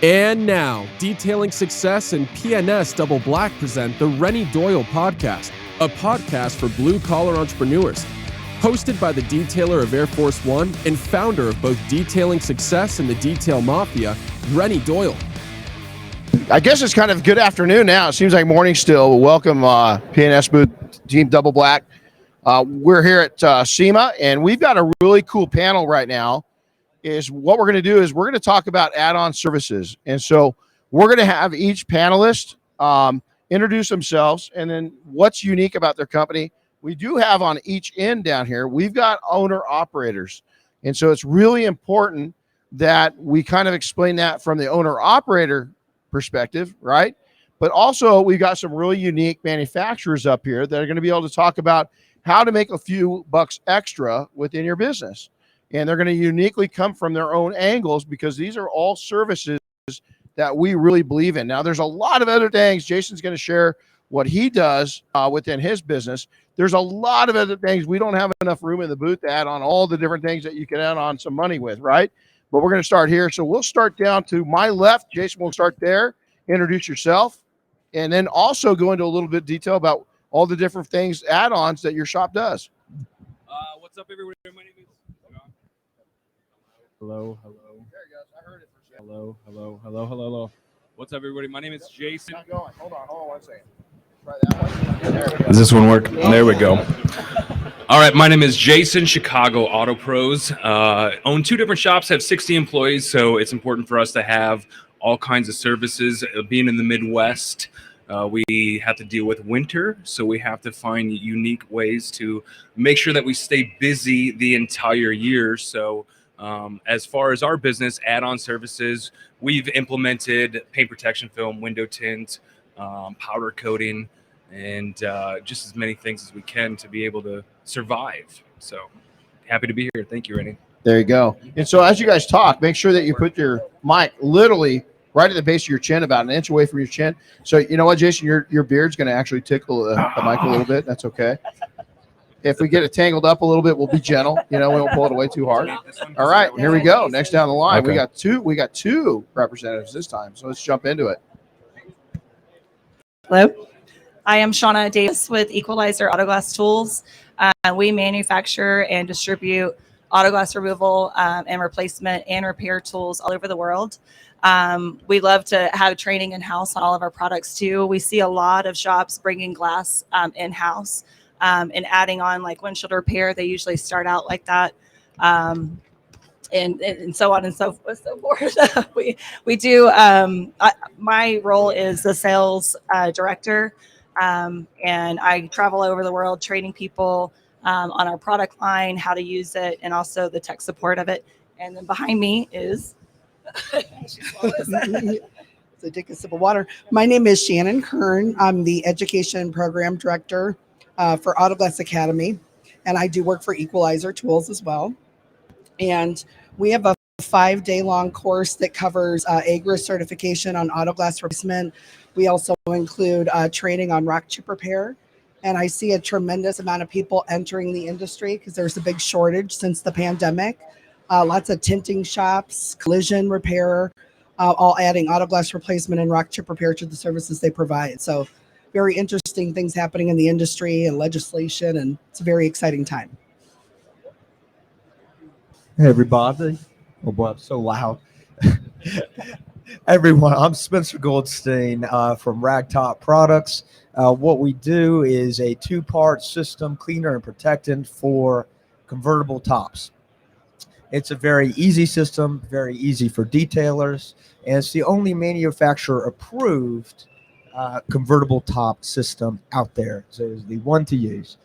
And now, Detailing Success and PNS Double Black present the Renny Doyle Podcast, a podcast for blue-collar entrepreneurs. Hosted by the detailer of Air Force One and founder of both Detailing Success and the Detail Mafia, Renny Doyle. I guess it's kind of good afternoon now. It seems like morning still. Welcome, PNS booth, Team Double Black. We're here at SEMA, and we've got a really cool panel right now. What we're going to do is we're going to talk about add-on services. And so we're going to have each panelist introduce themselves and then what's unique about their company. We do have on each end down here, we've got owner-operators. And so it's really important that we kind of explain that from the owner-operator perspective, right? But also we've got some really unique manufacturers up here that are going to be able to talk about how to make a few bucks extra within your business. And they're going to uniquely come from their own angles because these are all services that we really believe in. Now, there's a lot of other things. Jason's going to share what he does within his business. There's a lot of other things. We don't have enough room in the booth to add on all the different things that you can add on some money with, right? But we're going to start here. So we'll start down to my left. Jason will start there. Introduce yourself. And then also go into a little bit of detail about all the different things, add-ons that your shop does. What's up, everybody? My name is Hello. There he goes. I heard it for a second. Hello. What's up, everybody? My name is Jason. Not going. Hold on 1 second. Try that one. There we go. Does this one work? There we go. All right, my name is Jason, Chicago Auto Pros. Own two different shops, have 60 employees, so it's important for us to have all kinds of services. Being in the Midwest, we have to deal with winter, so we have to find unique ways to make sure that we stay busy the entire year. So as far as our business, add-on services, we've implemented paint protection film, window tint, powder coating, and just as many things as we can to be able to survive. So happy to be here. Thank you, Renny. There you go. And so as you guys talk, make sure that you put your mic literally right at the base of your chin, about an inch away from your chin. So you know what, Jason, your beard's going to actually tickle the mic a little bit. That's okay. If we get it tangled up a little bit, we'll be gentle. We won't pull it away too hard. All right, here we go. Next down the line, Okay. we got two representatives this time. So let's jump into it. Hello, I am Shauna Davis with Equalizer Auto Glass Tools. We manufacture and distribute auto glass removal and replacement and repair tools all over the world. We love to have training in-house on all of our products too. We see a lot of shops bringing glass in-house. And adding on like windshield repair, they usually start out like that, and so on and so forth. we do. My role is the sales director, and I travel over the world training people on our product line, how to use it, and also the tech support of it. And then behind me is. So take a sip of water. My name is Shannon Kern. I'm the education program director for Auto Glass Academy, and I do work for Equalizer Tools as well. And we have a 5-day long course that covers AGRA certification on auto glass replacement. We also include training on RaggTopp repair. And I see a tremendous amount of people entering the industry because there's a big shortage since the pandemic. Lots of tinting shops, collision repair, all adding auto glass replacement and RaggTopp repair to the services they provide. So very interesting things happening in the industry and legislation, and it's a very exciting time. Hey everybody. Oh boy, I'm so loud. Everyone, I'm Spencer Goldstein from RaggTopp Products. What we do is a 2-part system cleaner and protectant for convertible tops. It's a very easy system, very easy for detailers, and it's the only manufacturer approved convertible top system out there. So it's the one to use.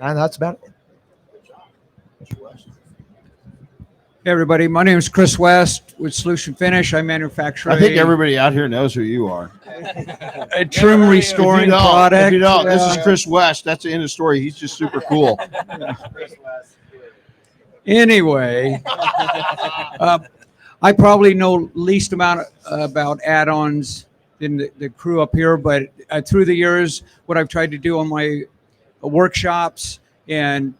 And that's about it. Hey everybody, my name is Chris West with Solution Finish. I manufacture I think everybody out here knows who you are. a trim restoring product. If you don't, this is Chris West. That's the end of the story. He's just super cool. Anyway, I probably know least amount about add-ons than the crew up here, but through the years, what I've tried to do on my workshops and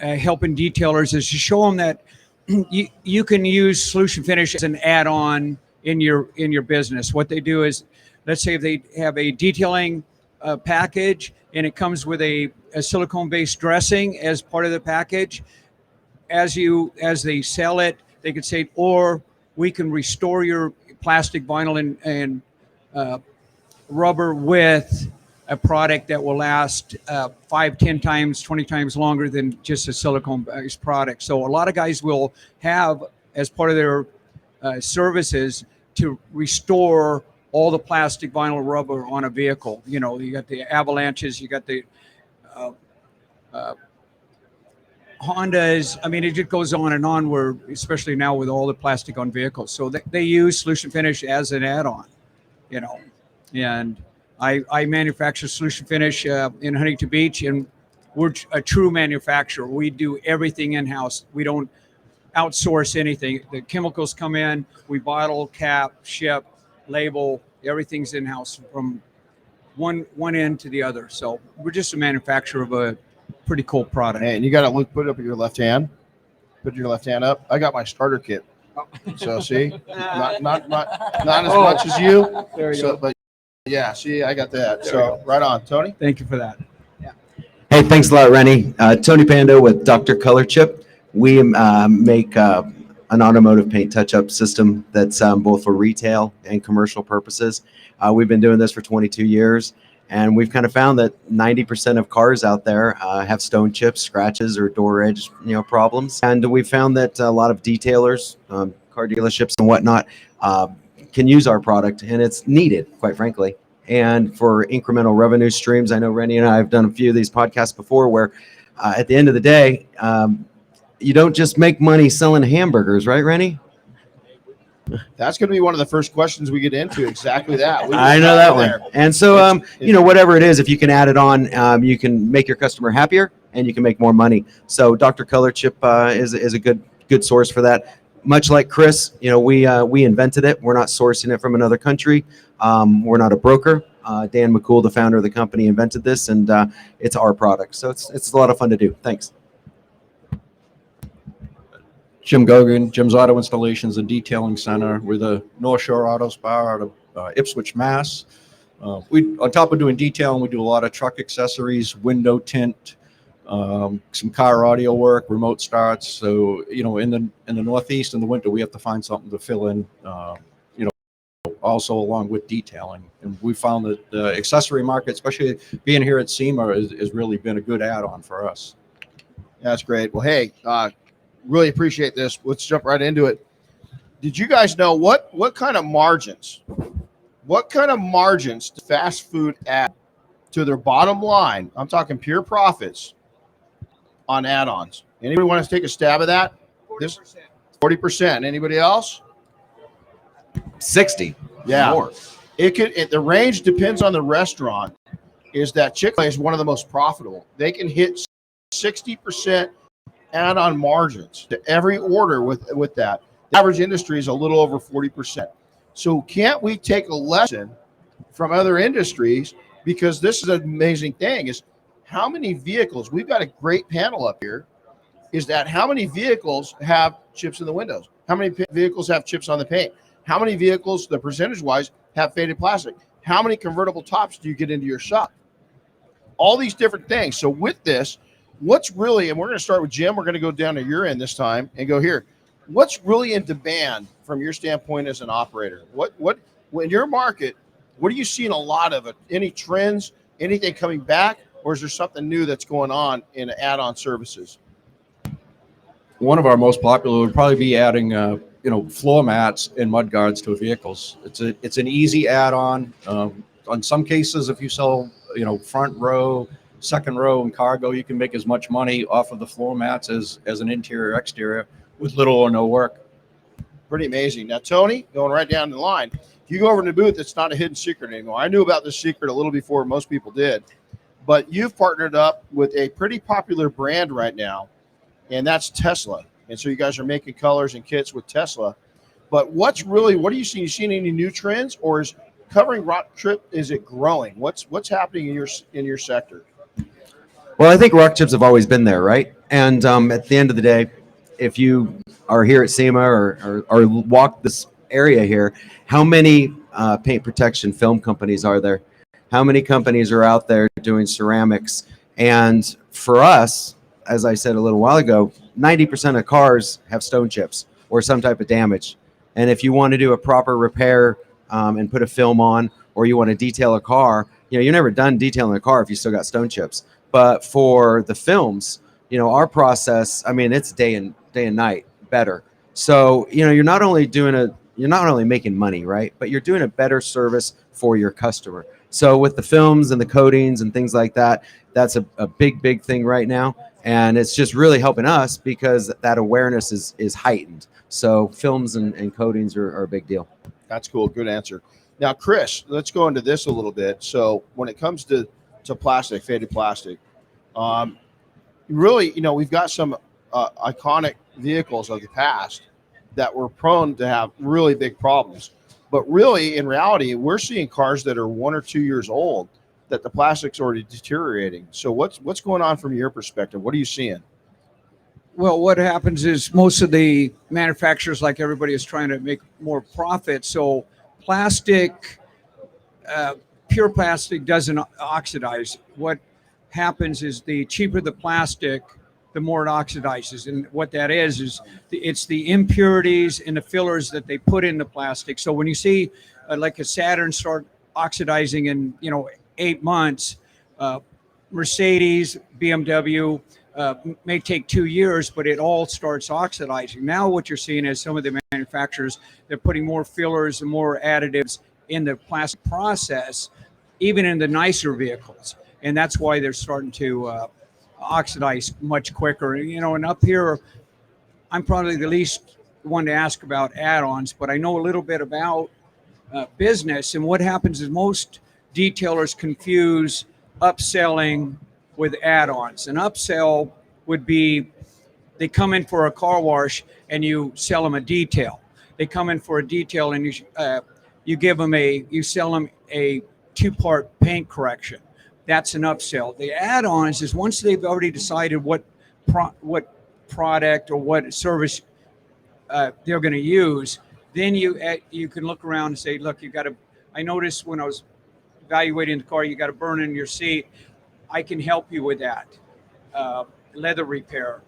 helping detailers is to show them that you can use Solution Finish as an add-on in your business. What they do is, let's say if they have a detailing package and it comes with a silicone-based dressing as part of the package. As they sell it, they could say, or we can restore your plastic, vinyl, and rubber with a product that will last 5, 10 times, 20 times longer than just a silicone-based product. So a lot of guys will have, as part of their services, to restore all the plastic, vinyl, rubber on a vehicle. You know, you got the avalanches, you got the Hondas. I mean, it just goes on and on. Where, especially now with all the plastic on vehicles, so they use Solution Finish as an add-on. You know, and I manufacture Solution Finish in Huntington Beach, and we're a true manufacturer. We do everything in-house. We don't outsource anything. The chemicals come in, we bottle, cap, ship, label. Everything's in-house from one end to the other. So we're just a manufacturer of a pretty cool product. Hey, and you got to put it up with your left hand. Put your left hand up. I got my starter kit. So see, not as much as you. There you go. But yeah, see, I got that. So right on, Tony. Thank you for that. Hey, thanks a lot, Renny. Tony Pando with Dr. ColorChip. We make an automotive paint touch-up system that's both for retail and commercial purposes. We've been doing this for 22 years, and we've kind of found that 90% of cars out there have stone chips, scratches, or door edge, problems. And we've found that a lot of detailers, car dealerships, and whatnot can use our product, and it's needed, quite frankly. And for incremental revenue streams, I know Renny and I have done a few of these podcasts before where at the end of the day, you don't just make money selling hamburgers, right, Renny? That's going to be one of the first questions we get into. Exactly that. I know that one. And so, whatever it is, if you can add it on, you can make your customer happier and you can make more money. So Dr. ColorChip is a good source for that. Much like Chris, we invented it. We're not sourcing it from another country. We're not a broker. Dan McCool, the founder of the company, invented this, and it's our product. So it's a lot of fun to do. Thanks. Jim Goguen, Jim's Auto Installations and Detailing Center. We're the North Shore Auto Spa out of Ipswich, Mass. We, on top of doing detailing, we do a lot of truck accessories, window tint, some car audio work, remote starts. So, in the Northeast in the winter, we have to find something to fill in, also along with detailing. And we found that the accessory market, especially being here at SEMA, has really been a good add-on for us. That's great. Well, hey, really appreciate this. Let's jump right into it. Did you guys know what kind of margins do fast food add to their bottom line? I'm talking pure profits on add-ons. Anybody want to take a stab at that? 40%. 40%. Anybody else? 60. Yeah. More. The range depends on the restaurant. Is that Chick-fil-A is one of the most profitable. They can hit 60% add-on margins to every order with that. The average industry is a little over 40%. So can't we take a lesson from other industries? Because this is an amazing thing, is how many vehicles, we've got a great panel up here, is that how many vehicles have chips in the windows? How many vehicles have chips on the paint? How many vehicles, the percentage-wise, have faded plastic? How many convertible tops do you get into your shop? All these different things. So with this, what's really, and we're going to start with Jim, we're going to go down to your end this time and go here. What's really in demand from your standpoint as an operator? What in your market, what are you seeing a lot of it? Any trends, anything coming back, or is there something new that's going on in add-on services? One of our most popular would probably be adding, floor mats and mud guards to vehicles. It's an easy add-on. On some cases, if you sell, front row, second row, and cargo, you can make as much money off of the floor mats as an interior exterior with little or no work. Pretty amazing. Now, Tony, going right down the line, if you go over to the booth, it's not a hidden secret anymore. I knew about this secret a little before most people did, but you've partnered up with a pretty popular brand right now, and that's Tesla. And so you guys are making colors and kits with Tesla. But what are you seeing? You seeing any new trends, or is covering RaggTopp, is it growing? What's happening in your sector? Well, I think rock chips have always been there, right? And at the end of the day, if you are here at SEMA or walk this area here, how many paint protection film companies are there? How many companies are out there doing ceramics? And for us, as I said a little while ago, 90% of cars have stone chips or some type of damage. And if you want to do a proper repair and put a film on, or you want to detail a car, you're never done detailing a car if you still got stone chips. But for the films, our process, it's day and night better. So, you're not only making money, right? But you're doing a better service for your customer. So with the films and the coatings and things like that, that's a big thing right now. And it's just really helping us because that awareness is heightened. So films and coatings are a big deal. That's cool. Good answer. Now, Chris, let's go into this a little bit. So when it comes to plastic, faded plastic, really, we've got some iconic vehicles of the past that were prone to have really big problems. But really, in reality, we're seeing cars that are 1 or 2 years old that the plastic's already deteriorating. So what's going on from your perspective? What are you seeing? Well, what happens is most of the manufacturers, like everybody, is trying to make more profit. So plastic, pure plastic doesn't oxidize. What happens is the cheaper the plastic, the more it oxidizes. And what that is it's the impurities and the fillers that they put in the plastic. So when you see like a Saturn start oxidizing in 8 months, Mercedes, BMW, may take 2 years, but it all starts oxidizing. Now what you're seeing is some of the manufacturers, they're putting more fillers and more additives in the plastic process, even in the nicer vehicles. And that's why they're starting to oxidize much quicker. And up here, I'm probably the least one to ask about add-ons, but I know a little bit about business. And what happens is most detailers confuse upselling with add-ons. An upsell would be they come in for a car wash and you sell them a detail. They come in for a detail and you sell them a 2-part paint correction. That's an upsell. The add-ons is once they've already decided what product or what service they're going to use, then you can look around and say, look, I noticed when I was evaluating the car, you got a burn in your seat. I can help you with that. Leather repair,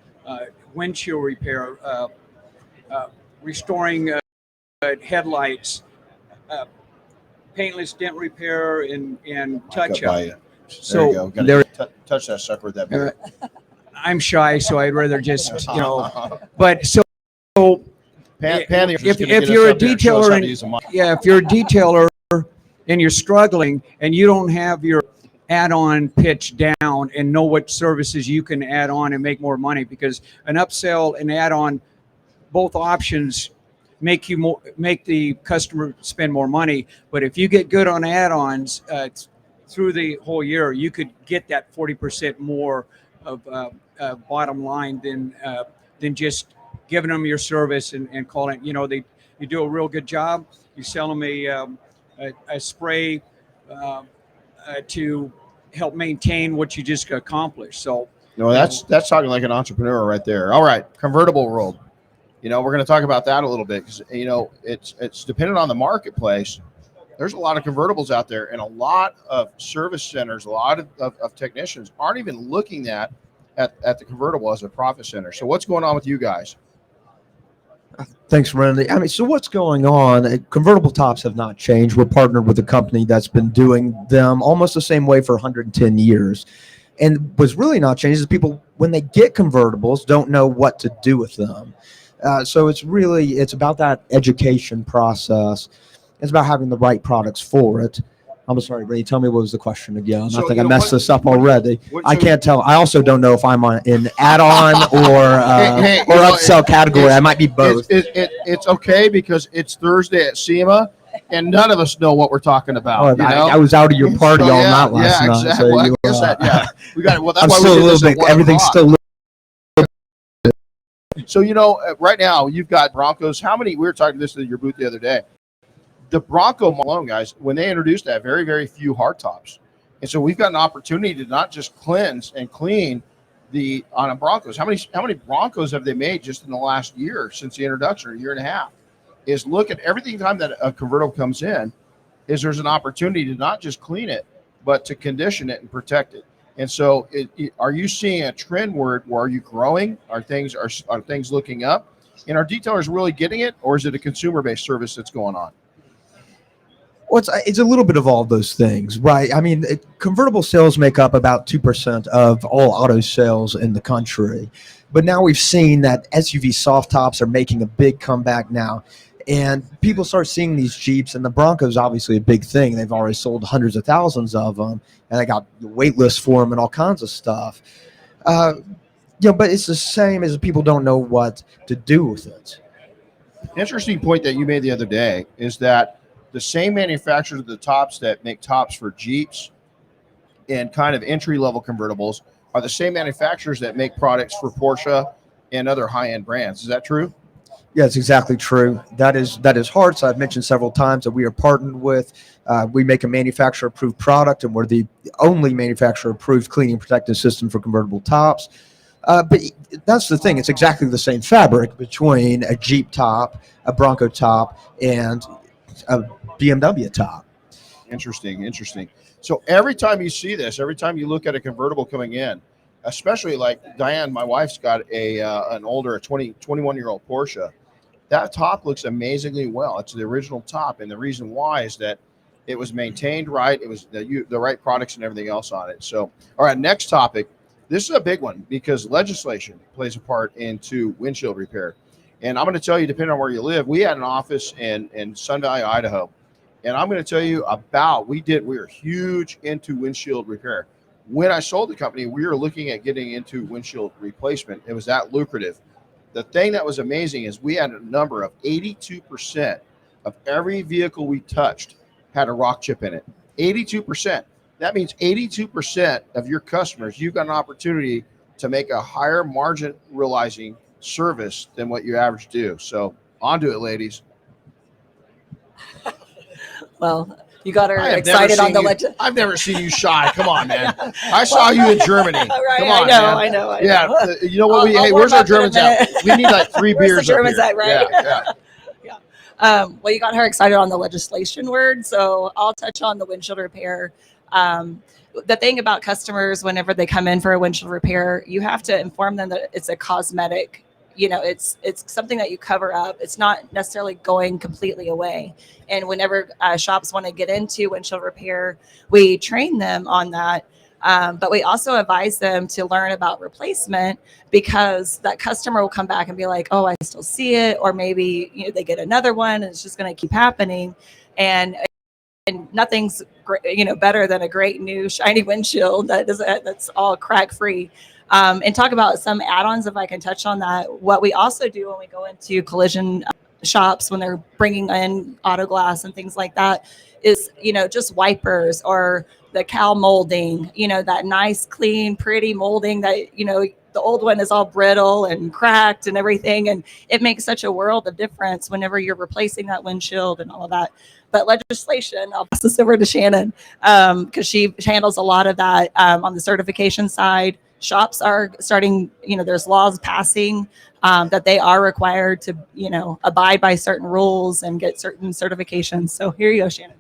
windshield repair, restoring headlights, paintless dent repair, and touch-up. So there you go. Touch that sucker with that beer. I'm shy, so I'd rather just, But so if you're a detailer, if you're a detailer and you're struggling and you don't have your add-on pitch down and know what services you can add on and make more money, because an upsell and add-on, both options make the customer spend more money. But if you get good on add-ons through the whole year, you could get that 40% more of bottom line than just giving them your service and calling. You do a real good job. You sell them a spray to help maintain what you just accomplished. So that's talking like an entrepreneur right there. All right, convertible world. We're going to talk about that a little bit because it's dependent on the marketplace. There's a lot of convertibles out there, and a lot of service centers, a lot of technicians aren't even looking at the convertible as a profit center. So what's going on with you guys? Thanks, Renny. So what's going on? Convertible tops have not changed. We're partnered with a company that's been doing them almost the same way for 110 years. And what's really not changed is people, when they get convertibles, don't know what to do with them. So it's about that education process. It's about having the right products for it. I'm sorry, Ray, tell me what was the question again. I think I messed this up already. I can't tell. I also don't know if I'm in add-on or upsell category. I might be both. It's okay because it's Thursday at SEMA, and none of us know what we're talking about. I was out of your party all night last night. Exactly. So we got it. Well, that's I'm why still we a little bit. Everything's still. So right now you've got Broncos. How many? We were talking this at your booth the other day. The Bronco alone, guys, when they introduced that, very, very few hard tops. And so we've got an opportunity to not just cleanse and clean on a Broncos. How many Broncos have they made just in the last year since the introduction, or a year and a half? Is look at every time that a convertible comes in, is there's an opportunity to not just clean it, but to condition it and protect it. And so, are you seeing a trend where are you growing? Are things looking up? And are detailers really getting it, or is it a consumer-based service that's going on? Well, it's a little bit of all those things, right? I mean, convertible sales make up about 2% of all auto sales in the country. But now we've seen that SUV soft tops are making a big comeback now. And people start seeing these Jeeps, and the Bronco's obviously a big thing. They've already sold hundreds of thousands of them, and they got wait lists for them and all kinds of stuff. But it's the same as people don't know what to do with it. Interesting point that you made the other day is that the same manufacturers of the tops that make tops for Jeeps and kind of entry-level convertibles are the same manufacturers that make products for Porsche and other high-end brands. Is that true? Yeah, it's exactly true. That is Hearts. I've mentioned several times that we are partnered with. We make a manufacturer-approved product, and we're the only manufacturer-approved cleaning protective system for convertible tops. But that's the thing. It's exactly the same fabric between a Jeep top, a Bronco top, and a BMW top. Interesting. So every time you see this, every time you look at a convertible coming in, especially like Diane, my wife's got an older 21-year-old Porsche. That top looks amazingly well. It's the original top, and the reason why is that it was maintained right. It was the right products and everything else on it. So, all right, next topic. This is a big one because legislation plays a part into windshield repair. And I'm going to tell you, depending on where you live, we had an office in Sun Valley, Idaho. And I'm going to tell you we were huge into windshield repair. When I sold the company, we were looking at getting into windshield replacement. It was that lucrative. The thing that was amazing is we had a number of 82% of every vehicle we touched had a RaggTopp in it. 82%. That means 82% of your customers, you've got an opportunity to make a higher margin realizing service than what you average do. So on to it, ladies. Well, you got her excited on the legend. I've never seen you shy. Come on, man. I saw you in Germany. Right, Come on, I know. Yeah, you know what? Where's our Germans at? We need like 3 beers. The Germans up at, right? Yeah. Well, you got her excited on the legislation word, so I'll touch on the windshield repair. The thing about customers, whenever they come in for a windshield repair, you have to inform them that it's a cosmetic. It's something that you cover up. It's not necessarily going completely away. And whenever shops want to get into windshield repair, we train them on that. But we also advise them to learn about replacement, because that customer will come back and be like, oh, I still see it. Or maybe they get another one and it's just going to keep happening. And nothing's better than a great new shiny windshield that's all crack free. And talk about some add-ons, if I can touch on that. What we also do when we go into collision shops, when they're bringing in auto glass and things like that, is just wipers or the cowl molding, that nice, clean, pretty molding that the old one is all brittle and cracked and everything, and it makes such a world of difference whenever you're replacing that windshield and all of that. But legislation, I'll pass this over to Shannon, because she handles a lot of that on the certification side. Shops are starting, there's laws passing that they are required to, abide by certain rules and get certain certifications. So here you go, Shannon.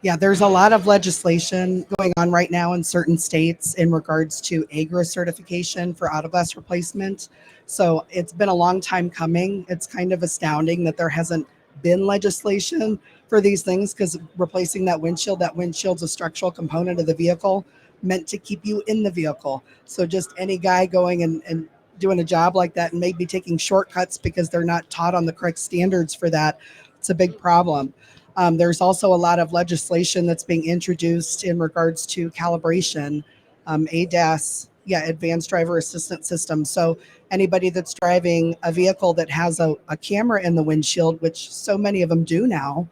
Yeah, there's a lot of legislation going on right now in certain states in regards to AGRA certification for auto glass replacement. So it's been a long time coming. It's kind of astounding that there hasn't been legislation for these things, because replacing that windshield's a structural component of the vehicle meant to keep you in the vehicle. So just any guy going and doing a job like that and maybe taking shortcuts because they're not taught on the correct standards for that, it's a big problem. There's also a lot of legislation that's being introduced in regards to calibration, ADAS, advanced driver assistance system. So anybody that's driving a vehicle that has a camera in the windshield, which so many of them do now,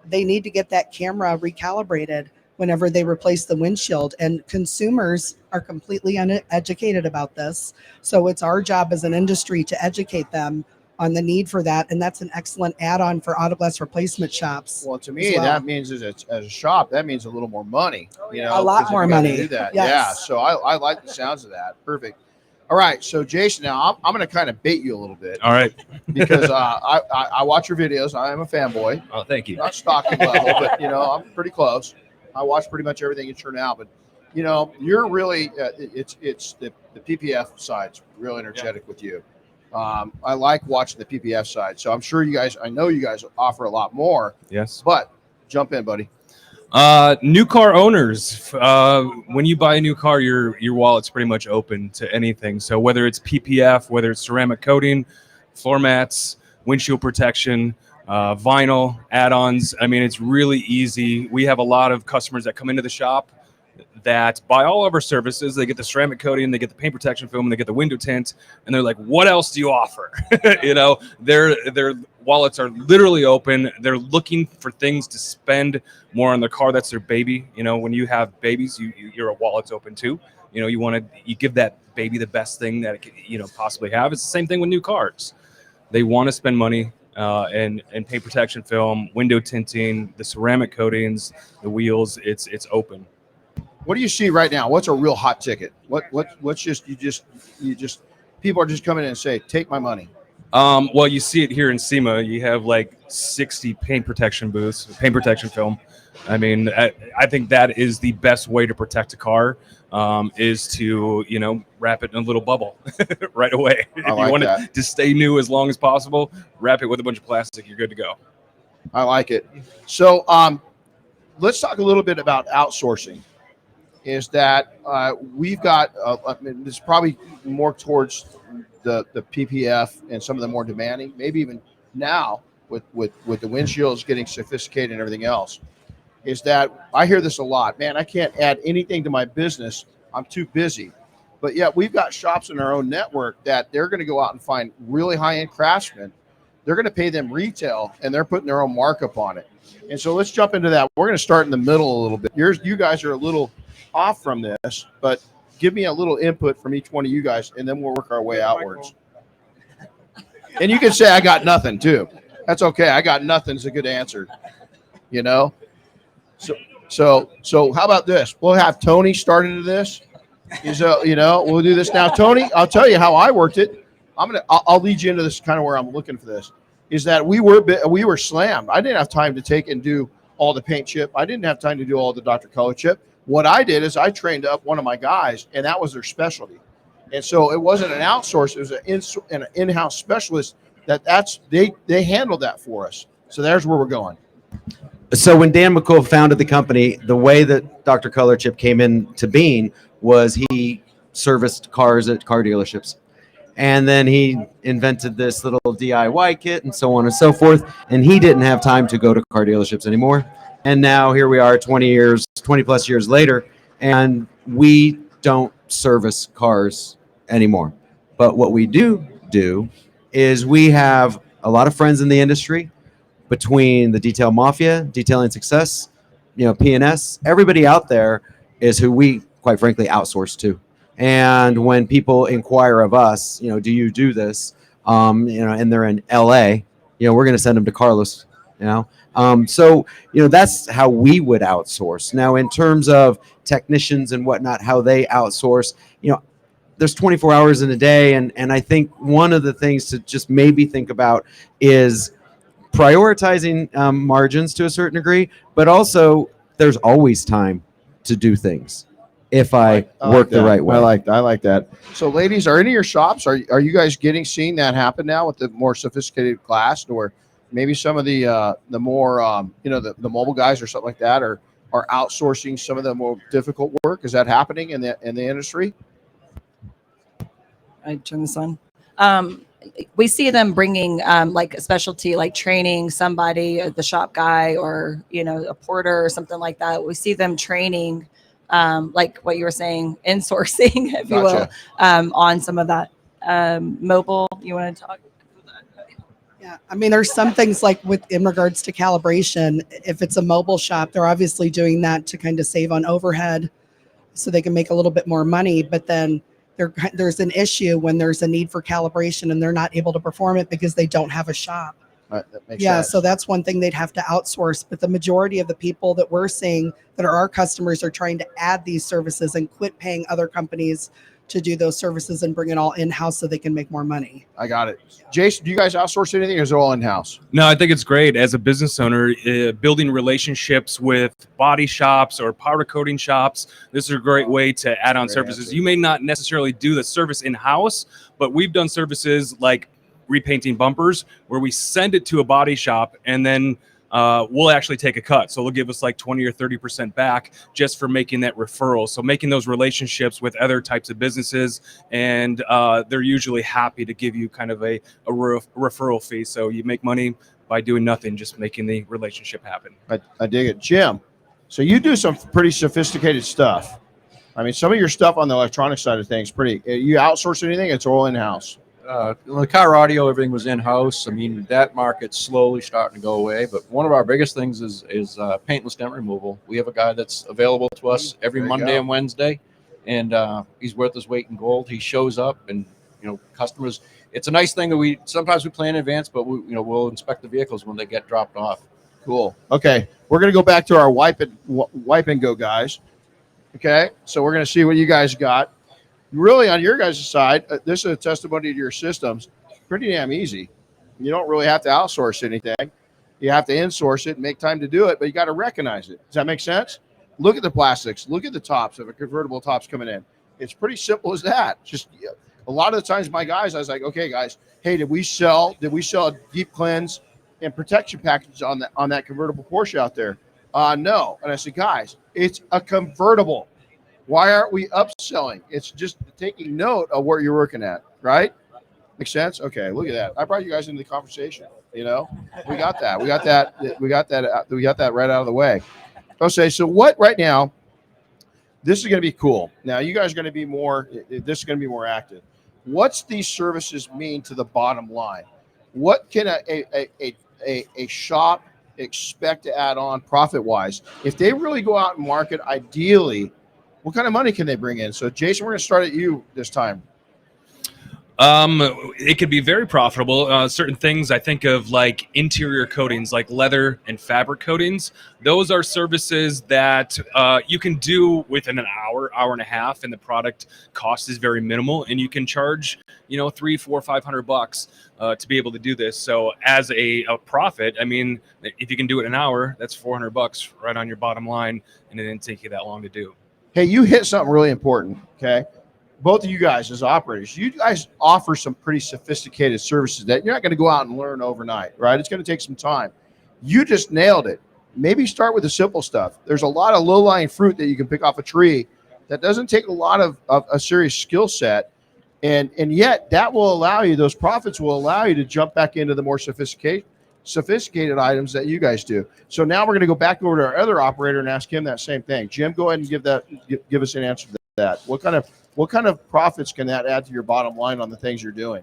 they need to get that camera recalibrated whenever they replace the windshield. And consumers are completely uneducated about this. So it's our job as an industry to educate them on the need for that, and that's an excellent add-on for auto glass replacement shops. Well, to me, well. that means as a shop, that means a little more money. You know, A lot 'cause if more you gotta money. Do that. Yes. Yeah. So I like the sounds of that. Perfect. All right. So Jason, now I'm going to kind of bait you a little bit. All right. Because I watch your videos. I am a fanboy. Oh, thank you. Not stocking level, but I'm pretty close. I watch pretty much everything you turn out, but you're really it's the PPF side's real energetic with you. I like watching the PPF side, so I'm sure I know you guys offer a lot more. Yes. But jump in, buddy. New car owners, when you buy a new car, your wallet's pretty much open to anything. So whether it's PPF, whether it's ceramic coating, floor mats, windshield protection, vinyl add-ons, I mean, it's really easy. We have a lot of customers that come into the shop that buy all of our services. They get the ceramic coating, they get the paint protection film, and they get the window tint, and they're like, what else do you offer? Their wallets are literally open. They're looking for things to spend more on their car. That's their baby. When you have babies, your wallet's open too. You give that baby the best thing that it could, possibly have. It's the same thing with new cars. They want to spend money and paint protection film, window tinting, the ceramic coatings, the wheels. It's open. What do you see right now? What's a real hot ticket? What's just people are just coming in and say, take my money. Well, you see it here in SEMA. You have like 60 paint protection booths, paint protection film. I mean, I think that is the best way to protect a car, is to, wrap it in a little bubble right away. If you want it to stay new as long as possible, wrap it with a bunch of plastic, you're good to go. I like it. So let's talk a little bit about outsourcing. Is that we've got, it's probably more towards the PPF and some of the more demanding, maybe even now with the windshields getting sophisticated and everything else, is that I hear this a lot. Man, I can't add anything to my business. I'm too busy. But yet we've got shops in our own network that they're going to go out and find really high-end craftsmen. They're going to pay them retail, and they're putting their own markup on it. And so let's jump into that. We're going to start in the middle a little bit. You guys are a little off from this, but give me a little input from each one of you guys, and then we'll work our way outwards. And you can say I got nothing too. That's okay. I got nothing's a good answer. So how about this? We'll have Tony start into this. We'll do this now. Tony, I'll tell you how I worked it. I'll lead you into this kind of where I'm looking for this. Is that we were slammed. I didn't have time to take and do all the paint chip. I didn't have time to do all the Dr. ColorChip. What I did is I trained up one of my guys, and that was their specialty. And so it wasn't an outsource; it was an in-house specialist. They handled that for us. So there's where we're going. So when Dan McCool founded the company, the way that Dr. ColorChip came into being was he serviced cars at car dealerships. And then he invented this little DIY kit and so on and so forth. And he didn't have time to go to car dealerships anymore. And now here we are 20 plus years later, and we don't service cars anymore. But what we do is we have a lot of friends in the industry between the Detail Mafia, Detailing Success, P&S. Everybody out there is who we, quite frankly, outsource to. And when people inquire of us, do you do this? And they're in LA, we're going to send them to Carlos, So, that's how we would outsource. Now, in terms of technicians and whatnot, how they outsource, there's 24 hours in a day. And I think one of the things to just maybe think about is prioritizing margins to a certain degree, but also there's always time to do things if I work the right way. I like that. So ladies, are any of your shops, are you guys seeing that happen now with the more sophisticated glass, or maybe some of the more the mobile guys or something like that are outsourcing some of the more difficult work? Is that happening in the industry? I turn this on. We see them bringing like a specialty, like training somebody, the shop guy, or a porter or something like that. We see them training, like what you were saying, insourcing, if you will, on some of that mobile. You want to talk? Yeah, I mean, there's some things like in regards to calibration. If it's a mobile shop, they're obviously doing that to kind of save on overhead, so they can make a little bit more money. But then there's an issue when there's a need for calibration and they're not able to perform it because they don't have a shop. That makes Yeah, sense. so that's one thing they'd have to outsource. But the majority of the people that we're seeing that are our customers are trying to add these services and quit paying other companies to do those services and bring it all in-house so they can make more money. I got it. Jason, do you guys outsource anything, or is it all in-house? No, I think it's great as a business owner, building relationships with body shops or powder coating shops. This is a great way to add on services. answer. You may not necessarily do the service in-house, but we've done services like repainting bumpers where we send it to a body shop and then we'll actually take a cut. So they'll give us like 20 or 30% back just for making that referral. So making those relationships with other types of businesses, and they're usually happy to give you kind of a referral fee. So you make money by doing nothing, just making the relationship happen. I dig it. Jim, so you do some pretty sophisticated stuff. I mean, some of your stuff on the electronic side of things, you outsource anything? It's all in-house. The car audio, everything was in-house. I mean, that market's slowly starting to go away. But one of our biggest things is paintless dent removal. We have a guy that's available to us every Monday and Wednesday, and he's worth his weight in gold. He shows up, and customers. It's a nice thing that sometimes we plan in advance, but we'll inspect the vehicles when they get dropped off. Cool. Okay, we're gonna go back to our wipe and go guys. Okay, so we're gonna see what you guys got. Really, on your guys' side, this is a testimony to your systems. Pretty damn easy. You don't really have to outsource anything. You have to insource it and make time to do it, but you got to recognize it. Does that make sense? Look at the plastics. Look at the tops of a convertible tops coming in. It's pretty simple as that. Just a lot of the times, my guys, I was like, okay, guys, hey, did we sell a deep cleanse and protection package on that convertible Porsche out there? No. And I said, guys, it's a convertible. Why aren't we upselling? It's just taking note of what you're working at, right? Makes sense? Okay, look at that. I brought you guys into the conversation. We got that. We got that right out of the way. Okay, so what right now? This is going to be cool. Now you guys are going to be more. This is going to be more active. What's these services mean to the bottom line? What can a shop expect to add on profit wise if they really go out and market? Ideally, what kind of money can they bring in? So, Jason, we're going to start at you this time. It could be very profitable. Certain things I think of like interior coatings, like leather and fabric coatings. Those are services that you can do within an hour and a half, and the product cost is very minimal, and you can charge, $300, $400, $500 to be able to do this. So as a profit, I mean, if you can do it in an hour, that's $400 right on your bottom line, and it didn't take you that long to do. Hey, you hit something really important, okay? Both of you guys as operators, you guys offer some pretty sophisticated services that you're not going to go out and learn overnight, right? It's going to take some time. You just nailed it. Maybe start with the simple stuff. There's a lot of low-lying fruit that you can pick off a tree that doesn't take a lot of a serious skill set, and yet that will allow you, those profits will allow you to jump back into the more sophisticated items that you guys do. So now we're going to go back over to our other operator and ask him that same thing. Jim, go ahead and give us an answer to that. What kind of profits can that add to your bottom line on the things you're doing?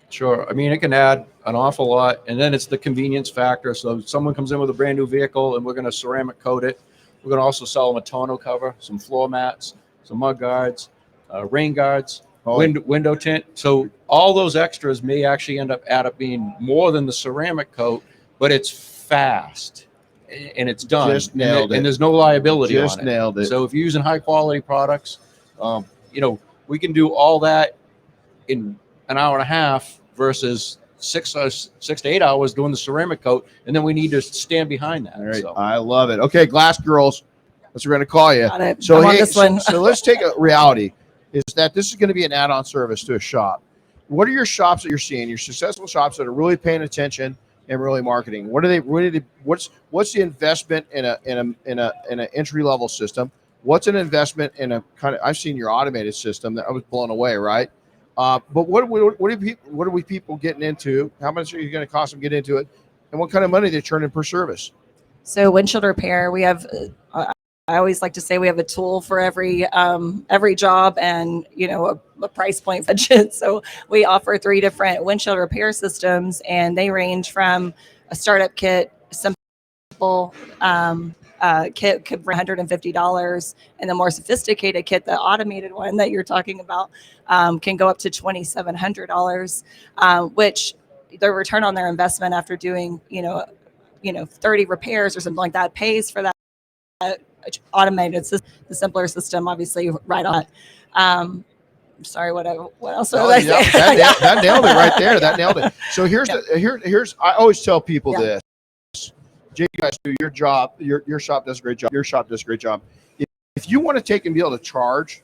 Sure. I mean, it can add an awful lot. And then it's the convenience factor. So if someone comes in with a brand new vehicle and we're going to ceramic coat it, we're going to also sell them a tonneau cover, some floor mats, some mud guards, rain guards, window tint. So all those extras may actually add up being more than the ceramic coat, but it's fast and it's done. Just nailed it. And there's no liability on it. Just nailed it. So if you're using high quality products, we can do all that in an hour and a half versus 6 to 8 hours doing the ceramic coat, and then we need to stand behind that. All right, So. I love it. Okay, Glass Girls, that's what we're going to call you. Got it. So, I'm on this one. so let's take a reality. Is that this is going to be an add-on service to a shop? What are your shops that you're seeing? Your successful shops that are really paying attention and really marketing. What are they? What's the investment in an entry-level system? What's an investment in a kind of? I've seen your automated system that I was blown away, right? But what are people getting into? How much are you going to cost them to get into it? And what kind of money they turn in per service? So windshield repair, we have. I always like to say we have a tool for every job, and a price point budget. So we offer 3 different windshield repair systems, and they range from a startup kit, simple simple kit could bring $150, and the more sophisticated kit, the automated one that you're talking about, can go up to $2,700, which the return on their investment after doing 30 repairs or something like that pays for that automated system. The simpler system, obviously, right on. Sorry, what else? That nailed it right there. That nailed it. So here's I always tell people this. Jay, you guys do your job. Your shop does a great job. Your shop does a great job. If you want to take and be able to charge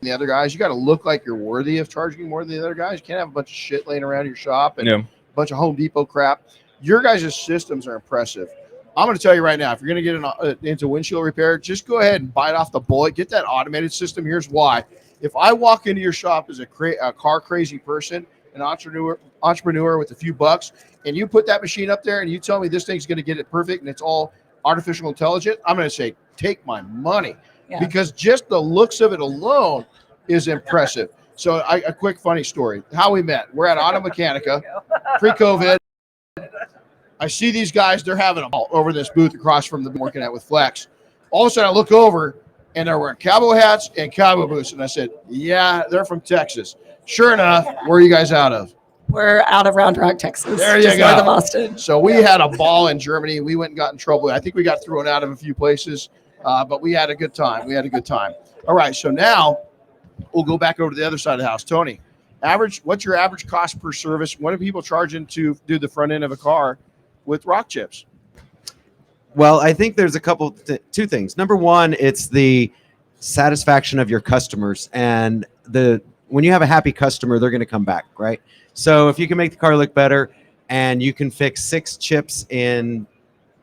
the other guys, you got to look like you're worthy of charging more than the other guys. You can't have a bunch of shit laying around your shop and a bunch of Home Depot crap. Your guys' systems are impressive. I'm going to tell you right now, if you're going to get into windshield repair, just go ahead and bite off the bullet. Get that automated system. Here's why. If I walk into your shop as a car crazy person, an entrepreneur with a few bucks, and you put that machine up there and you tell me this thing's going to get it perfect and it's all artificial intelligence, I'm going to say, take my money, because just the looks of it alone is impressive. So a quick funny story, how we met. We're at Auto Mechanica, pre-COVID. I see these guys, they're having a ball over this booth across from the working at with Flex. All of a sudden I look over and they're wearing cowboy hats and cowboy boots. And I said, yeah, they're from Texas. Sure enough, where are you guys out of? We're out of Round Rock, Texas. There you just go. North of Austin. So we had a ball in Germany. We went and got in trouble. I think we got thrown out of a few places, but we had a good time. All right, so now we'll go back over to the other side of the house. Tony, what's your average cost per service? What are people charging to do the front end of a car with RaggTops? Well, I think there's a couple, two things. Number one, it's the satisfaction of your customers, and when you have a happy customer, they're going to come back, right? So if you can make the car look better and you can fix 6 chips in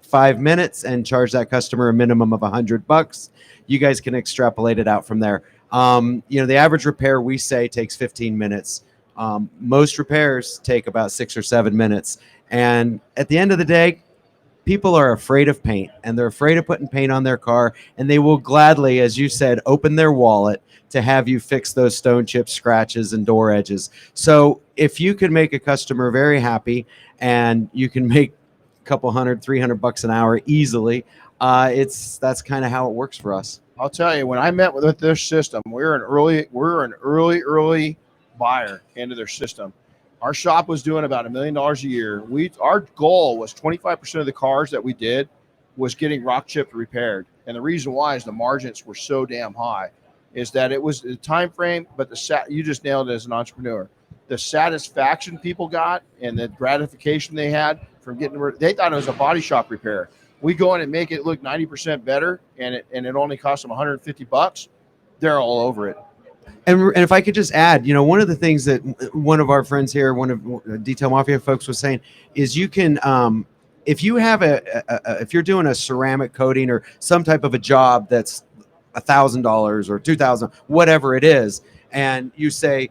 5 minutes and charge that customer a minimum of $100, you guys can extrapolate it out from there. The average repair we say takes 15 minutes. Most repairs take about 6 or 7 minutes. And at the end of the day, people are afraid of paint, and they're afraid of putting paint on their car, and they will gladly, as you said, open their wallet to have you fix those stone chip scratches and door edges. So if you can make a customer very happy and you can make a couple $100-$300 an hour easily, that's kind of how it works for us. I'll tell you, when I met with this system, we're an early buyer into their system. Our shop was doing about $1 million a year. Our goal was 25% of the cars that we did was getting RaggTopp repaired. And the reason why is the margins were so damn high, is that it was the time frame, but you just nailed it as an entrepreneur. The satisfaction people got and the gratification they had from they thought it was a body shop repair. We go in and make it look 90% better, and it only cost them $150. They're all over it. And if I could just add, one of the things that one of our friends here, one of Detail Mafia folks was saying is you can, if you have if you're doing a ceramic coating or some type of a job that's $1,000 or $2,000, whatever it is, and you say,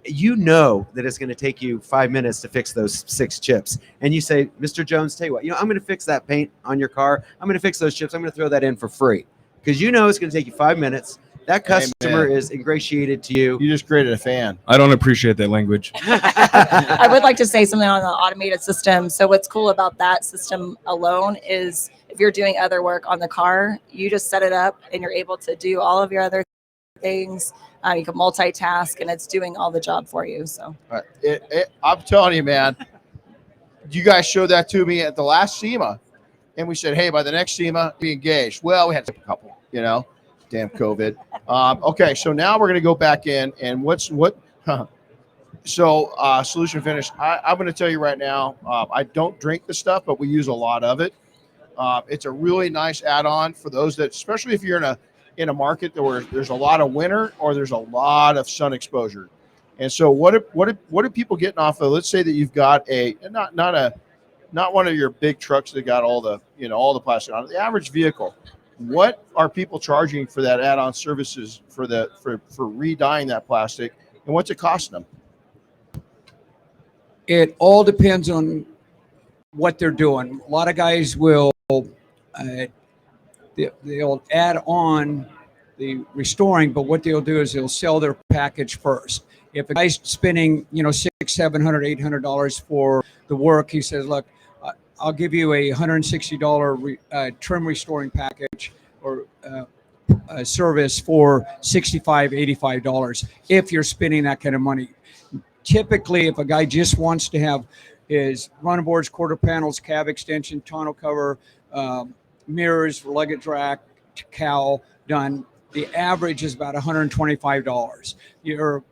you know that it's going to take you 5 minutes to fix those 6 chips. And you say, Mr. Jones, tell you what, I'm going to fix that paint on your car. I'm going to fix those chips. I'm going to throw that in for free, because it's going to take you 5 minutes. That customer is ingratiated to you. You just created a fan. I don't appreciate that language. I would like to say something on the automated system. So what's cool about that system alone is if you're doing other work on the car, you just set it up and you're able to do all of your other things. You can multitask, and it's doing all the job for you. So I'm telling you, man, you guys showed that to me at the last SEMA, and we said, hey, by the next SEMA, be engaged. Well, we had a couple, damn COVID. Okay, so now we're going to go back in, and Solution Finish, I'm going to tell you right now, I don't drink the stuff, but we use a lot of it. It's a really nice add-on for those that, especially if you're in a market where there's a lot of winter or there's a lot of sun exposure. And so what are people getting off of? Let's say that you've got not one of your big trucks that got all the plastic on it, the average vehicle. What are people charging for that add-on services for re-dyeing that plastic, and what's it costing them? It all depends on what they're doing. A lot of guys will they'll add on the restoring, but what they'll do is they'll sell their package first. If a guy's spending $600, $700, $800 for the work, he says, look, I'll give you a $160 trim restoring package or service for $65, $85 if you're spending that kind of money. Typically, if a guy just wants to have his running boards, quarter panels, cab extension, tonneau cover, mirrors, luggage rack, cowl done, the average is about $125.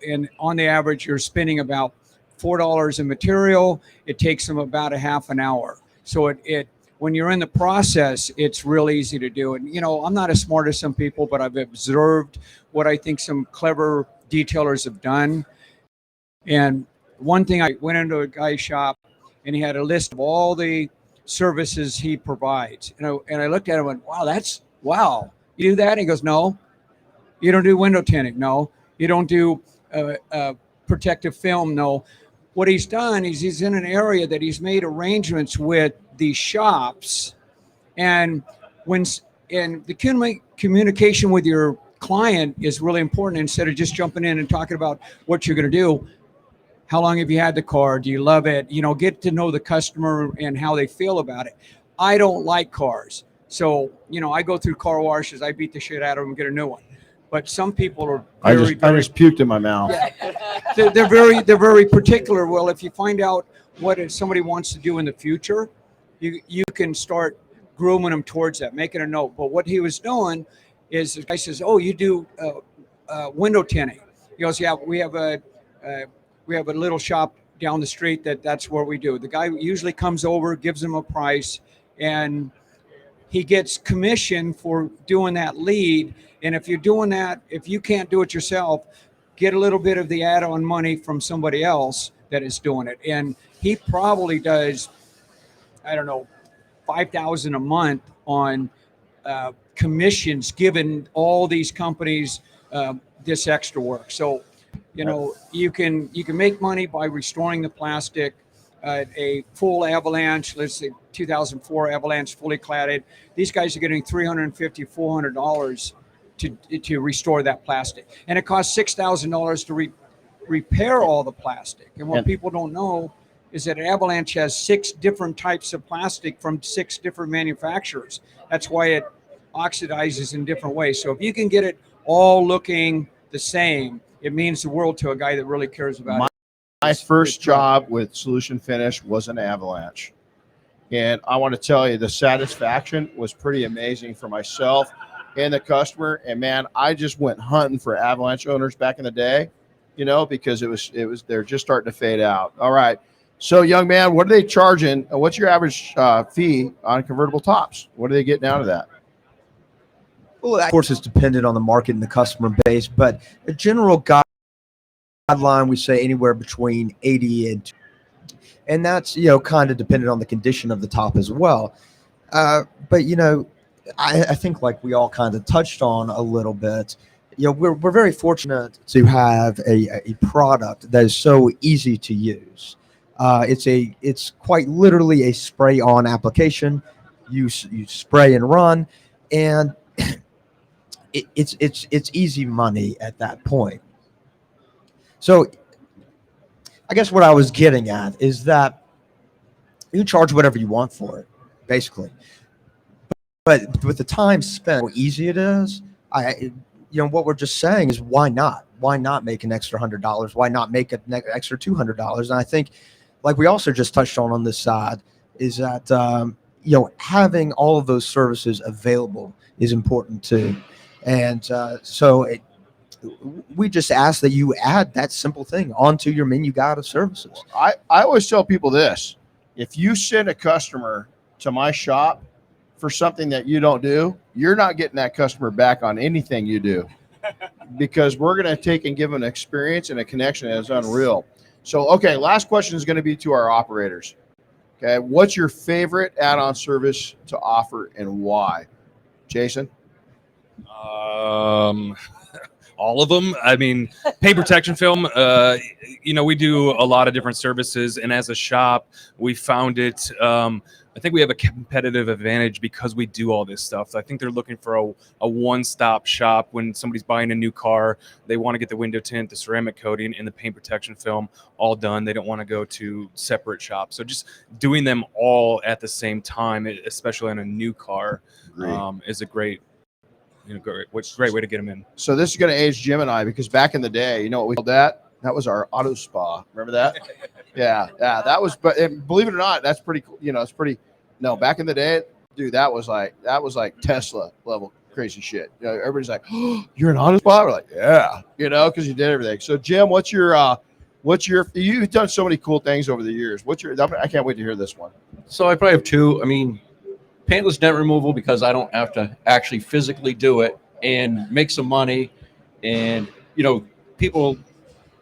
And on the average, you're spending about $4 in material. It takes them about a half an hour. So it when you're in the process, it's real easy to do. And, I'm not as smart as some people, but I've observed what I think some clever detailers have done. And one thing, I went into a guy's shop and he had a list of all the services he provides. And I looked at him and went, wow, you do that? And he goes, no. You don't do window tinting? No. You don't do protective film? No. What he's done is he's in an area that he's made arrangements with the shops, and the communication with your client is really important. Instead of just jumping in and talking about what you're going to do, how long have you had the car? Do you love it? Get to know the customer and how they feel about it. I don't like cars, so I go through car washes. I beat the shit out of them and get a new one. But some people are I just puked in my mouth. Yeah, they're very particular. Well, if you find out what somebody wants to do in the future, you can start grooming them towards that, making a note. But what he was doing is the guy says, "Oh, you do window tinting?" He goes, "Yeah, we have a little shop down the street that's where we do." The guy usually comes over, gives him a price, and he gets commission for doing that lead. And if you're doing that, if you can't do it yourself, get a little bit of the add-on money from somebody else that is doing it. And he probably does, I don't know, $5,000 a month on commissions, given all these companies this extra work. So, you can make money by restoring the plastic. A full Avalanche, let's say 2004 Avalanche, fully cladded. These guys are getting $350, $400 to restore that plastic, and it costs $6,000 to repair all the plastic. And what people don't know is that an Avalanche has 6 different types of plastic from 6 different manufacturers. That's why it oxidizes in different ways. So if you can get it all looking the same, it means the world to a guy that really cares about it. My first job with Solution Finish was an Avalanche. And I want to tell you, the satisfaction was pretty amazing for myself and the customer. And man, I just went hunting for Avalanche owners back in the day, because it was they're just starting to fade out. All right. So young man, what are they charging? What's your average fee on convertible tops? What are they getting out of that? Well, of course, it's dependent on the market and the customer base, but a general guideline, we say anywhere between 80 and that's, kind of dependent on the condition of the top as well. But, I think like we all kind of touched on a little bit, we're very fortunate to have a product that is so easy to use. It's quite literally a spray on application. You spray and run, and it's easy money at that point. So I guess what I was getting at is that you charge whatever you want for it, basically. But with the time spent, how easy it is, what we're just saying is why not? Why not make an extra $100? Why not make an extra $200? And I think, like we also just touched on this side, is that having all of those services available is important too. And we just ask that you add that simple thing onto your menu guide of services. I always tell people this: if you send a customer to my shop for something that you don't do, you're not getting that customer back on anything you do, because we're going to take and give them an experience and a connection that is unreal. So, okay, last question is going to be to our operators. Okay, what's your favorite add-on service to offer and why? Jason? all of them. I mean, paint protection film, we do a lot of different services. And as a shop, we found it, I think we have a competitive advantage because we do all this stuff. I think they're looking for a one-stop shop when somebody's buying a new car. They want to get the window tint, the ceramic coating, and the paint protection film all done. They don't want to go to separate shops. So just doing them all at the same time, especially on a new car, is a great way to get them in. So this is going to age Jim and I, because back in the day, you know what we called that? That was our auto spa. Remember that? Yeah, that was. But believe it or not, that's pretty cool. It's pretty. No, back in the day, dude, that was like Tesla level crazy shit. Everybody's like, "Oh, you're an auto spa?" We're like, "Yeah," because you did everything. So Jim, you've done so many cool things over the years. I can't wait to hear this one. So I probably have two. I mean, paintless dent removal, because I don't have to actually physically do it and make some money. And, people,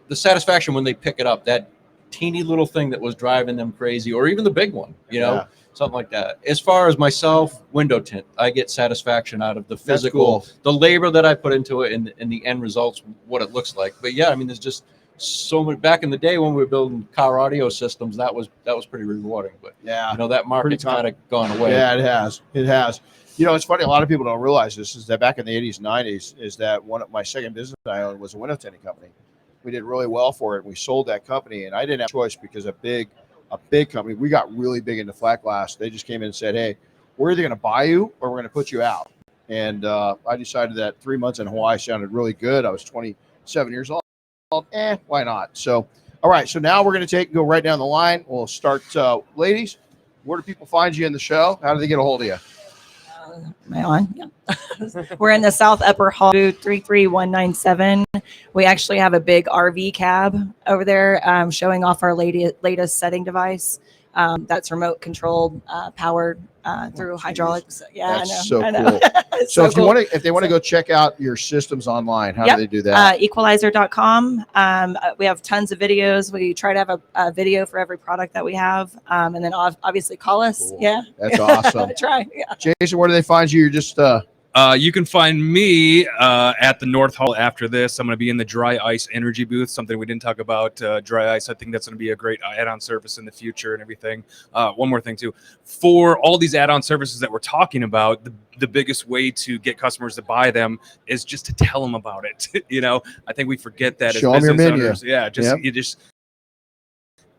the satisfaction when they pick it up, that teeny little thing that was driving them crazy, or even the big one, something like that. As far as myself, window tint, I get satisfaction out of the physical, the labor that I put into it, and the end results, what it looks like. But yeah, I mean, there's just so much. Back in the day when we were building car audio systems, that was pretty rewarding. But yeah, that market's kind of gone away. Yeah, it has. It's funny, a lot of people don't realize this, is that back in the 80s and 90s, is that one of my second business I owned was a window tinting company. We did really well for it. We sold that company, and I didn't have a choice, because a big company, we got really big into flat glass. They just came in and said, "Hey, we're either going to buy you or we're going to put you out." And I decided that 3 months in Hawaii sounded really good. I was 27 years old. Why not? So, all right. So now we're going to go right down the line. We'll start, ladies. Where do people find you in the show? How do they get a hold of you? Am I on? Yeah. We're in the South Upper Hall, booth 33197. We actually have a big RV cab over there showing off our latest setting device. That's remote controlled, powered through hydraulics. Yeah, that's I know. Cool. So if cool. If they want to go check out your systems online, how do they do that? Equalizer.com. We have tons of videos. We try to have a video for every product that we have, and then obviously call us. Cool. Yeah, that's awesome. Try. Yeah. Jason, where do they find you? You're just you can find me at the North Hall after this. I'm going to be in the dry ice energy booth, something we didn't talk about. Dry ice, I think that's going to be a great add-on service in the future and everything. One more thing, too. For all these add-on services that we're talking about, the biggest way to get customers to buy them is just to tell them about it. I think we forget that Show as them business your menu. owners. Yeah, you just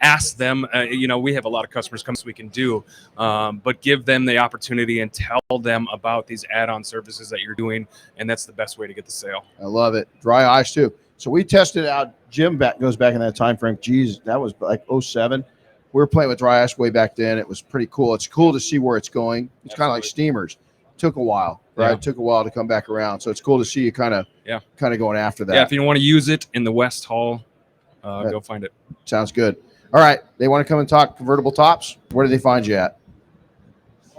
ask them. We have a lot of customers come so we can do, but give them the opportunity and tell them about these add-on services that you're doing, and that's the best way to get the sale. I love it. Dry ice too. So we tested out. Jim goes back in that time frame. Geez, that was like 07. We were playing with dry ice way back then. It was pretty cool. It's cool to see where it's going. It's kind of like steamers. It took a while, right? Yeah. It took a while to come back around. So it's cool to see you kind of going after that. Yeah, if you want to use it in the West Hall, go find it. Sounds good. All right. They want to come and talk convertible tops. Where do they find you at?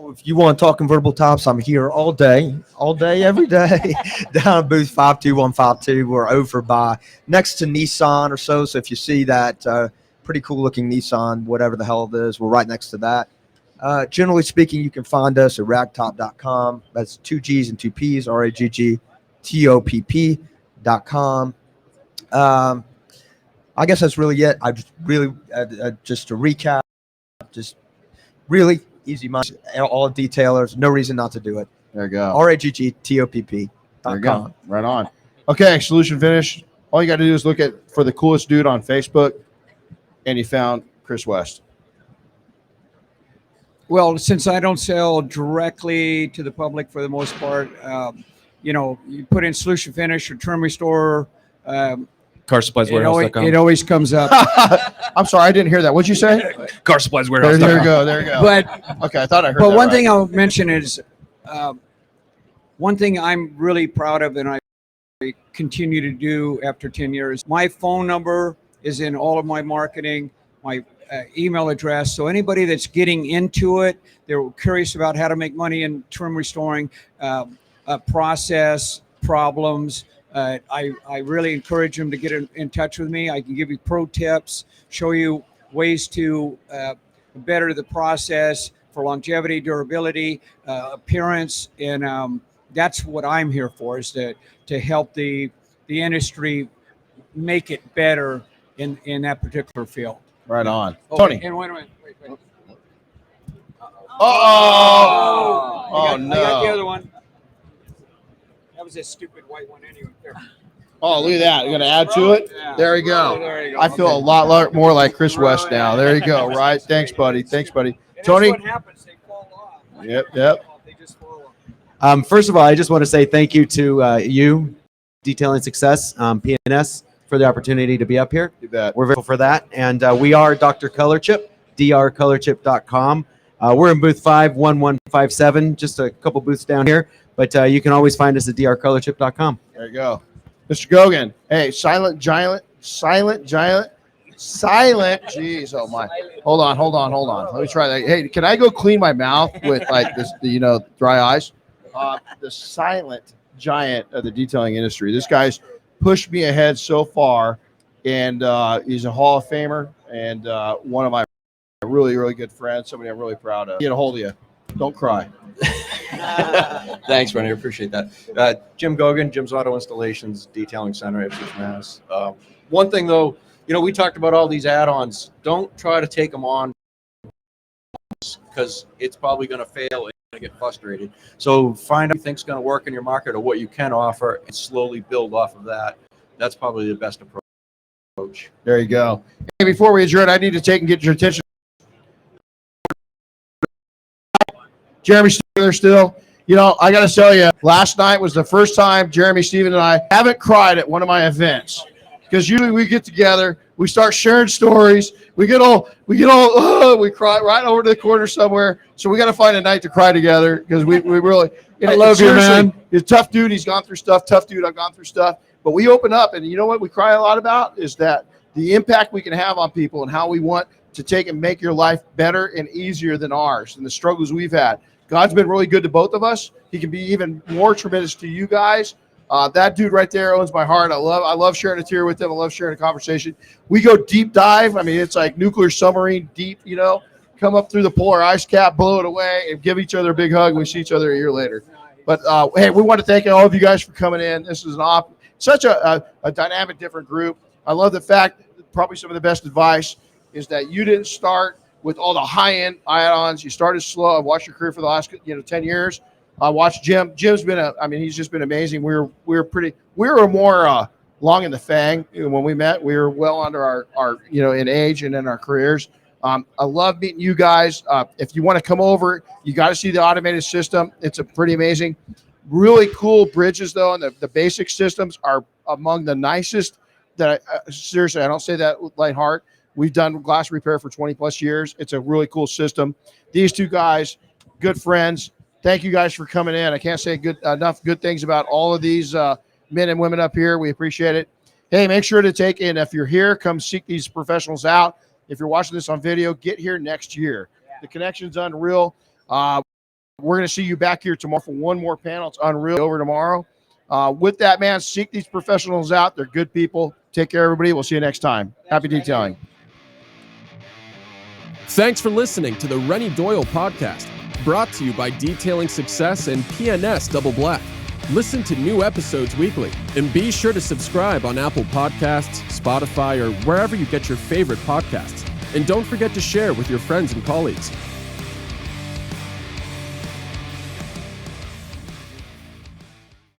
If you want to talk convertible tops, I'm here all day, every day, down at booth 52152. We're over by next to Nissan or so. So if you see that pretty cool looking Nissan, whatever the hell it is, we're right next to that. Generally speaking, you can find us at RaggTopp.com. That's 2 G's and 2 P's, RaggTopp.com. I guess that's really it. I just really, just to recap, just really easy money. All detailers, no reason not to do it. There you go. RaggTopp.com. There you go. Right on. Okay, Solution Finish. All you got to do is look for the coolest dude on Facebook, and you found Chris West. Well, since I don't sell directly to the public for the most part, you put in Solution Finish or Trim Restore. CarSuppliesWarehouse.com. It always comes up. I'm sorry, I didn't hear that. What'd you say? CarSuppliesWarehouse.com. There you go. There you go. But okay, I thought I heard. But that one right. thing I'll mention is one thing I'm really proud of, and I continue to do after 10 years. My phone number is in all of my marketing. My email address. So anybody that's getting into it, they're curious about how to make money in trim restoring, process problems. I really encourage them to get in touch with me. I can give you pro tips, show you ways to better the process for longevity, durability, appearance, and that's what I'm here for, is to help the the industry make it better in that particular field. Right on. Oh, Tony. And wait. Oh, I got the no. other one. That was a stupid white one anyway. There. Oh, look at that. You're going to add to it? Yeah. There you go. There you go. I feel a lot more like Chris West now. There you go. Right. Thanks, buddy. Thanks, buddy. And Tony. that's what happens. They fall off. Yep. They just fall off. First of all, I just want to say thank you to you, Detailing Success, PNS, for the opportunity to be up here. You bet. We're very grateful for that. And we are Dr. ColorChip, drcolorchip.com. We're in booth 51157, just a couple booths down here. But you can always find us at drcolorchip.com. There you go. Mr. Goguen. Hey, silent giant. Jeez, oh my. Hold on. Let me try that. Hey, can I go clean my mouth with like this, dry eyes? The silent giant of the detailing industry. This guy's pushed me ahead so far, and he's a Hall of Famer and one of my really, really good friends, somebody I'm really proud of. Get a hold of you. Don't cry. Thanks, Renny. I appreciate that. Jim Goguen, Jim's Auto Installations, Detailing Center, Ipswich, Mass. One thing, though, we talked about all these add-ons. Don't try to take them on because it's probably going to fail and you're going to get frustrated. So find out what you think's going to work in your market or what you can offer and slowly build off of that. That's probably the best approach. There you go. Hey, before we adjourn, I need to take and get your attention. Jeremy Steven still. I got to tell you, last night was the first time Jeremy Steven and I haven't cried at one of my events. Because usually we get together, we start sharing stories, we cry right over to the corner somewhere. So we got to find a night to cry together because we really. I love you, man. He's a tough dude. He's gone through stuff. Tough dude. I've gone through stuff. But we open up, and you know what we cry a lot about is that the impact we can have on people and how we want to take and make your life better and easier than ours and the struggles we've had. God's been really good to both of us. He can be even more tremendous to you guys. That dude right there owns my heart. I love sharing a tear with him. I love sharing a conversation. We go deep dive. I mean, it's like nuclear submarine deep, come up through the polar ice cap, blow it away, and give each other a big hug. We see each other a year later. But, hey, we want to thank all of you guys for coming in. This is such a dynamic, different group. I love the fact that probably some of the best advice is that you didn't start with all the high-end add-ons. You started slow. I've watched your career for the last 10 years. I watched Jim. Jim's been he's just been amazing. We were more long in the fang when we met. We were well under our in age and in our careers. I love meeting you guys. If you want to come over, you got to see the automated system. It's a pretty amazing, really cool bridges though, and the basic systems are among the nicest that seriously, I don't say that with light heart. We've done glass repair for 20 plus years. It's a really cool system. These two guys, good friends. Thank you guys for coming in. I can't say enough good things about all of these men and women up here. We appreciate it. Hey, make sure to take in. If you're here, come seek these professionals out. If you're watching this on video, get here next year. Yeah. The connection's unreal. We're going to see you back here tomorrow for one more panel. It's unreal. Over tomorrow. With that, man, seek these professionals out. They're good people. Take care, everybody. We'll see you next time. Happy detailing. Thanks for listening to the Renny Doyle podcast, brought to you by Detailing Success and PNS Double Black. Listen to new episodes weekly, and be sure to subscribe on Apple Podcasts, Spotify, or wherever you get your favorite podcasts. And don't forget to share with your friends and colleagues.